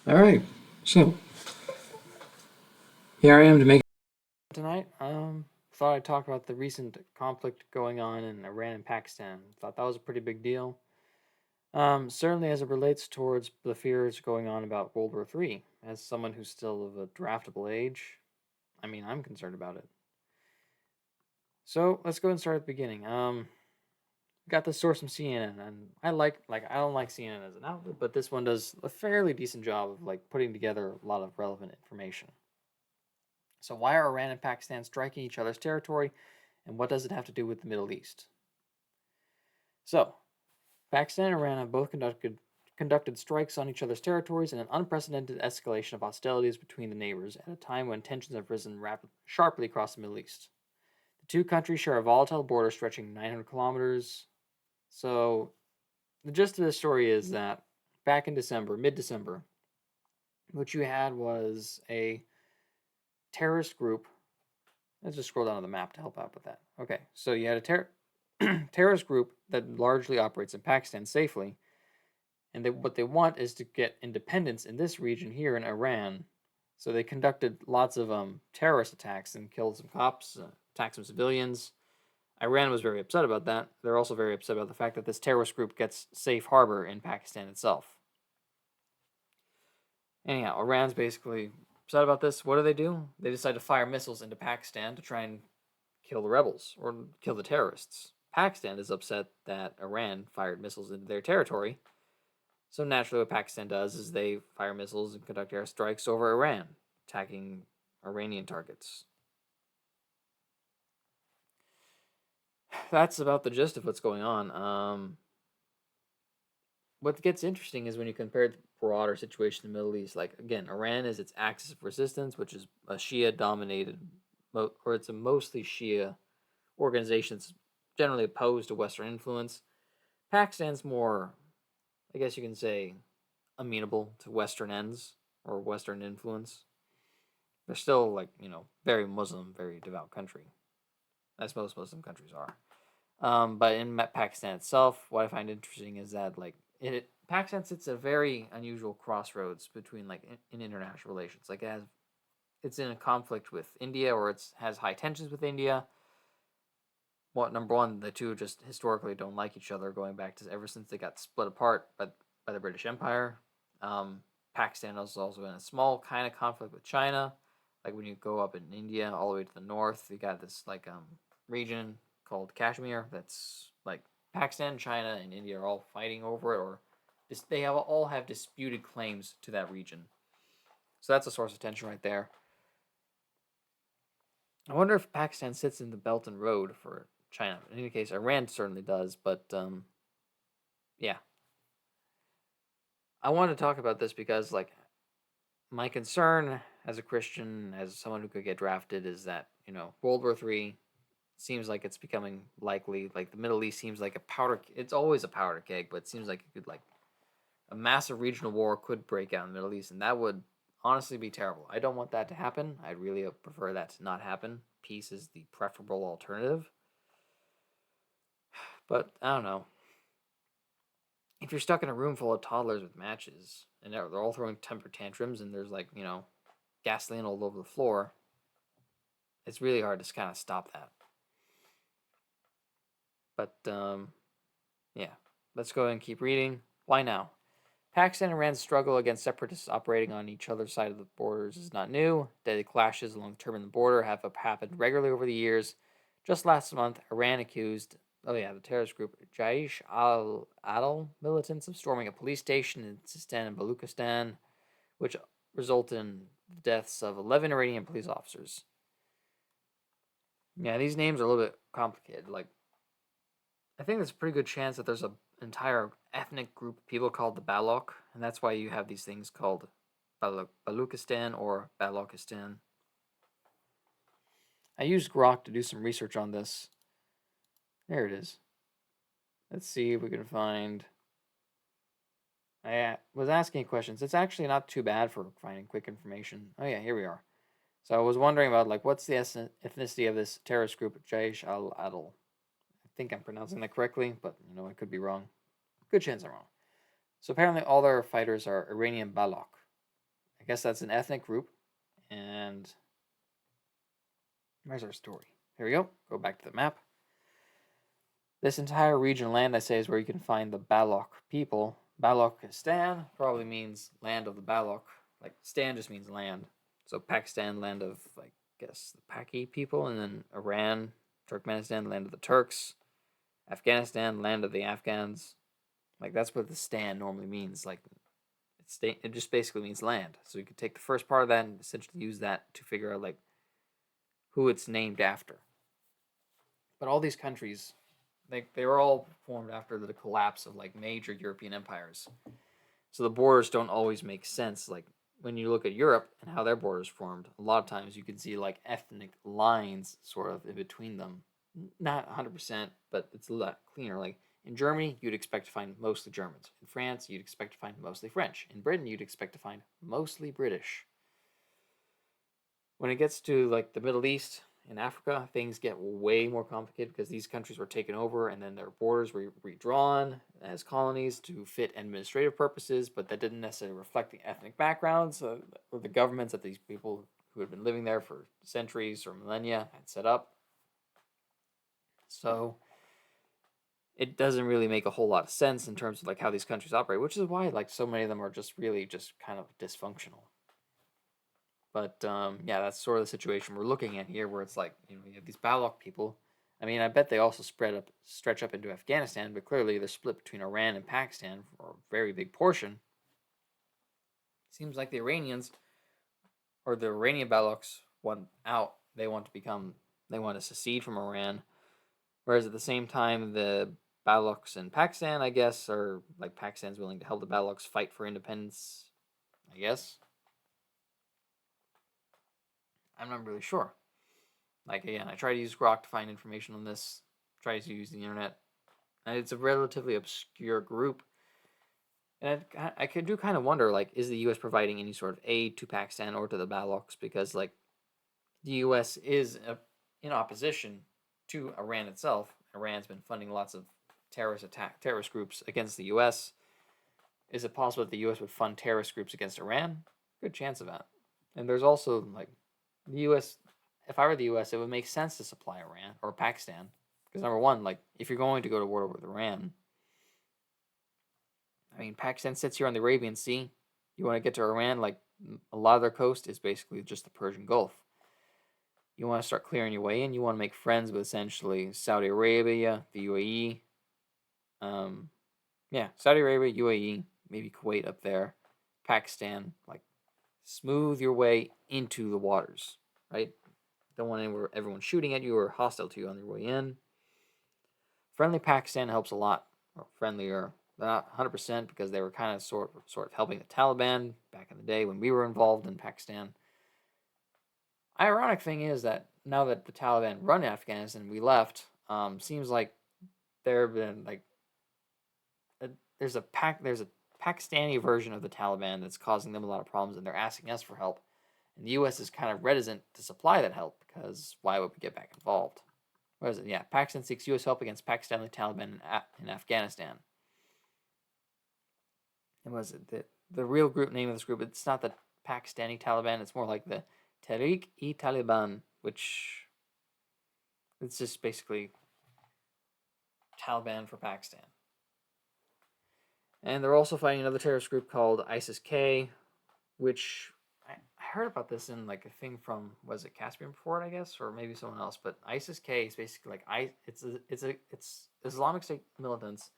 All right. So here I am to make Tonight, thought I'd talk about the recent conflict going on in Iran and Pakistan. Thought that was a pretty big deal. Certainly as it relates towards the fears going on about World War III. As someone who's still of a draftable age, I mean, I'm concerned about it. So let's go and start at the beginning. Got this source from CNN, and I don't like CNN as an outlet, but this one does a fairly decent job of putting together a lot of relevant information. So why are Iran and Pakistan striking each other's territory, and what does it have to do with the Middle East? So, Pakistan and Iran have both conducted strikes on each other's territories in an unprecedented escalation of hostilities between the neighbors at a time when tensions have risen sharply across the Middle East. The two countries share a volatile border stretching 900 kilometers. So, the gist of this story is that back in December, mid December, what you had was a terrorist group. Let's just scroll down to the map to help out with that. Okay, so you had a terrorist group that largely operates in Pakistan safely, and what they want is to get independence in this region here in Iran. So they conducted lots of terrorist attacks and killed some cops, attacked some civilians. Iran was very upset about that. They're also very upset about the fact that this terrorist group gets safe harbor in Pakistan itself. Anyhow, Iran's basically upset about this. What do? They decide to fire missiles into Pakistan to try and kill the rebels or kill the terrorists. Pakistan is upset that Iran fired missiles into their territory. So naturally, what Pakistan does is they fire missiles and conduct airstrikes over Iran, attacking Iranian targets. That's about the gist of what's going on. What gets interesting is when you compare the broader situation in the Middle East. Like again, Iran is its axis of resistance, which is a Shia-dominated, or it's a mostly Shia organization that's generally opposed to Western influence. Pakistan's more, I guess you can say, amenable to Western ends or Western influence. They're still very Muslim, very devout country, as most Muslim countries are. But in Pakistan itself, what I find interesting is that Pakistan sits at a very unusual crossroads between in international relations. It's in a conflict with India, or it has high tensions with India. Well, number one, the two just historically don't like each other, going back to ever since they got split apart by the British Empire. Pakistan is also in a small kind of conflict with China. Like when you go up in India all the way to the north, you got this region called Kashmir. That's like Pakistan, China, and India are all fighting over it, or all have disputed claims to that region. So that's a source of tension right there. I wonder if Pakistan sits in the Belt and Road for China. In any case, Iran certainly does, but yeah. I wanted to talk about this because my concern as a Christian, as someone who could get drafted, is that World War III seems like it's becoming likely. Like the Middle East seems like a powder. It's always a powder keg, but it seems like it could a massive regional war could break out in the Middle East, and that would honestly be terrible. I don't want that to happen. I'd really prefer that to not happen. Peace is the preferable alternative. But I don't know. If you're stuck in a room full of toddlers with matches and they're all throwing temper tantrums and there's gasoline all over the floor, it's really hard to kind of stop that. But yeah, let's go and keep reading. Why now? Pakistan and Iran's struggle against separatists operating on each other's side of the borders is not new. Deadly clashes along the border have happened regularly over the years. Just last month, Iran accused, the terrorist group Jaish al-Adl militants of storming a police station in Sistan and Baluchistan, which resulted in the deaths of 11 Iranian police officers. Yeah, these names are a little bit complicated. I think there's a pretty good chance that there's an entire ethnic group of people called the Baloch, and that's why you have these things called Baluchistan or Balochistan. I used Grok to do some research on this. There it is. Let's see if we can find. I was asking questions. It's actually not too bad for finding quick information. Oh yeah, here we are. So I was wondering about what's the ethnicity of this terrorist group, Jaish al-Adl. I think I'm pronouncing that correctly, but I could be wrong. Good chance I'm wrong. So apparently all their fighters are Iranian Baloch. I guess that's an ethnic group. And where's our story? Here we go. Go back to the map. This entire region of land, I say, is where you can find the Baloch people. Balochistan probably means land of the Baloch. Like, Stan just means land. So Pakistan, land of, like, I guess, the Paki people. And then Iran, Turkmenistan, land of the Turks. Afghanistan, land of the Afghans. Like, that's what the Stan normally means. Like, it just basically means land. So you could take the first part of that and essentially use that to figure out, like, who it's named after. But all these countries, they were all formed after the collapse of like major European empires. So the borders don't always make sense. Like when you look at Europe and how their borders formed, a lot of times you can see like ethnic lines sort of in between them. Not 100%, but it's a lot cleaner. Like in Germany, you'd expect to find mostly Germans. In France, you'd expect to find mostly French. In Britain, you'd expect to find mostly British. When it gets to like the Middle East and Africa, things get way more complicated because these countries were taken over and then their borders were redrawn as colonies to fit administrative purposes, but that didn't necessarily reflect the ethnic backgrounds or the governments that these people who had been living there for centuries or millennia had set up. So it doesn't really make a whole lot of sense in terms of like how these countries operate, which is why like so many of them are just really just kind of dysfunctional. But yeah, that's sort of the situation we're looking at here, where it's like you have these Baloch people. I mean, I bet they also stretch up into Afghanistan, but clearly they're split between Iran and Pakistan for a very big portion. Seems like the Iranians or the Iranian Balochs want out. They want to secede from Iran, whereas at the same time the Balochs in Pakistan, I guess, are like Pakistan's willing to help the Balochs fight for independence. I guess I'm not really sure. Like again, I try to use Grok to find information on this. Try to use the internet. And it's a relatively obscure group, and I could do kind of wonder, like, is the U.S. providing any sort of aid to Pakistan or to the Balochs? Because like the U.S. is in opposition to Iran itself. Iran's been funding lots of terrorist groups against the U.S. Is it possible that the U.S. would fund terrorist groups against Iran? Good chance of that. And there's also like the U.S. If I were the U.S., it would make sense to supply Iran or Pakistan because number one, like if you're going to go to war with Iran, I mean Pakistan sits here on the Arabian Sea. You want to get to Iran, like a lot of their coast is basically just the Persian Gulf. You want to start clearing your way in. You want to make friends with essentially Saudi Arabia, the UAE. Yeah, Saudi Arabia, UAE, maybe Kuwait up there, Pakistan. Like smooth your way into the waters, right? Don't want everyone shooting at you or hostile to you on their way in. Friendly Pakistan helps a lot. Or friendlier, not 100% because they were kind of sort of helping the Taliban back in the day when we were involved in Pakistan. Ironic thing is that now that the Taliban run Afghanistan, we left. Seems like there have been like there's a Pakistani version of the Taliban that's causing them a lot of problems, and they're asking us for help. And the U.S. is kind of reticent to supply that help because why would we get back involved? What is it? Yeah, Pakistan seeks U.S. help against Pakistani Taliban in Afghanistan. And what is it? The real group name of this group, it's not the Pakistani Taliban, it's more like the Tehrik-e-Taliban, which it's just basically Taliban for Pakistan. And they're also fighting another terrorist group called ISIS-K, which I heard about this in like a thing from, was it Caspian Report, I guess, or maybe someone else. But ISIS-K is basically like it's Islamic State militants,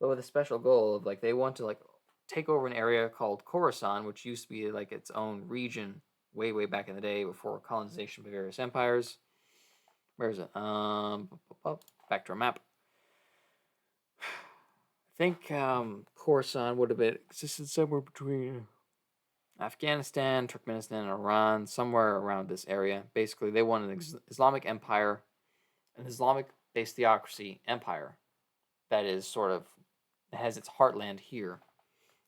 but with a special goal of like they want to like take over an area called Khorasan, which used to be like its own region way back in the day before colonization by various empires. Where is it? Back to our map. I think Khorasan would have been existed somewhere between Afghanistan, Turkmenistan, and Iran, somewhere around this area. Basically, they want an Islamic empire, an Islamic-based theocracy empire that is sort of has its heartland here,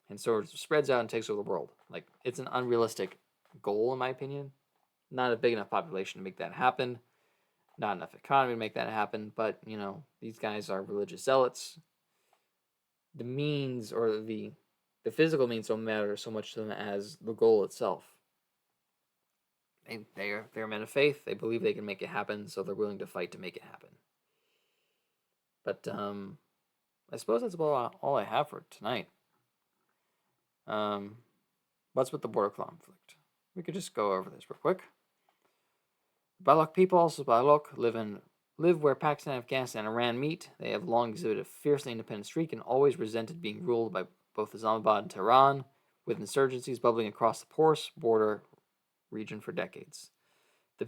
and sort of spreads out and takes over the world. Like it's an unrealistic goal, in my opinion. Not a big enough population to make that happen. Not enough economy to make that happen. But these guys are religious zealots. The means or the the physical means don't matter so much to them as the goal itself. They're men of faith. They believe they can make it happen, so they're willing to fight to make it happen. But I suppose that's about all I have for tonight. What's with the border conflict? We could just go over this real quick. Baloch people, also Baloch, live where Pakistan, Afghanistan, and Iran meet. They have long exhibited a fiercely independent streak and always resented being ruled by both Islamabad and Tehran, with insurgencies bubbling across the porous border region for decades. The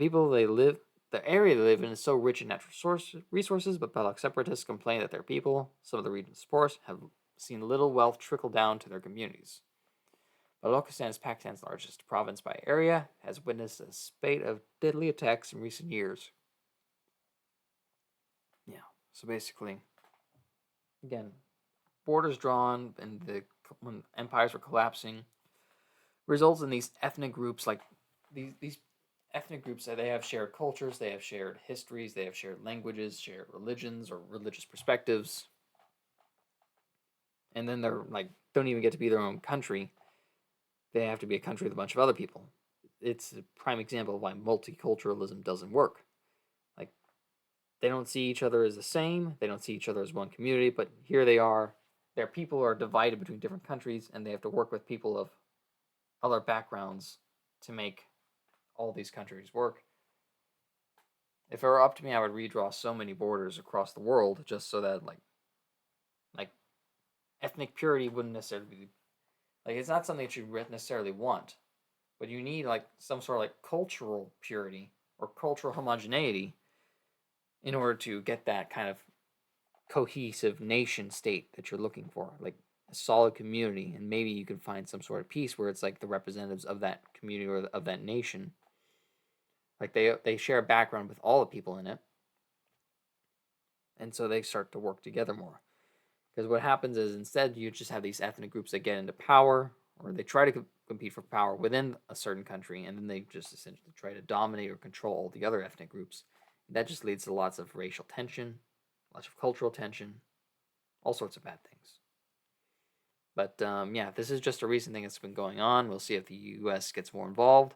area they live in is so rich in natural resources, but Baloch separatists complain that their people, some of the region's poorest, have seen little wealth trickle down to their communities. Balochistan is Pakistan's largest province by area, has witnessed a spate of deadly attacks in recent years. Yeah, so basically, again, borders drawn and when empires were collapsing results in these ethnic groups, like these ethnic groups that they have shared cultures, they have shared histories, they have shared languages, shared religions or religious perspectives, and then they're like don't even get to be their own country. They have to be a country with a bunch of other people. It's a prime example of why multiculturalism doesn't work. Like, they don't see each other as the same, they don't see each other as one community, but here they are. Their people are divided between different countries, and they have to work with people of other backgrounds to make all these countries work. If it were up to me, I would redraw so many borders across the world just so that like ethnic purity wouldn't necessarily be like it's not something that you necessarily want, but you need like some sort of like cultural purity or cultural homogeneity in order to get that kind of cohesive nation state that you're looking for, like a solid community, and maybe you can find some sort of peace where it's like the representatives of that community or of that nation, like they share a background with all the people in it, and so they start to work together more. Because what happens is instead you just have these ethnic groups that get into power, or they try to compete for power within a certain country, and then they just essentially try to dominate or control all the other ethnic groups. That just leads to lots of racial tension, lots of cultural tension, all sorts of bad things. But yeah, this is just a recent thing that's been going on. We'll see if the U.S. gets more involved.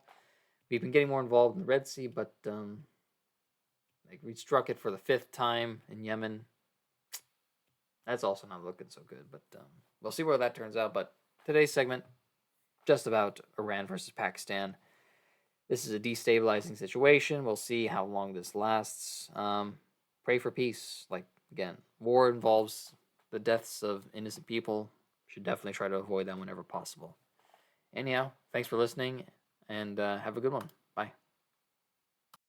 We've been getting more involved in the Red Sea, but like we struck it for the 5th time in Yemen. That's also not looking so good, but we'll see where that turns out. But today's segment, just about Iran versus Pakistan. This is a destabilizing situation. We'll see how long this lasts. Pray for peace. Like, again, war involves the deaths of innocent people. Should definitely try to avoid that whenever possible. Anyhow, thanks for listening, and have a good one. Bye.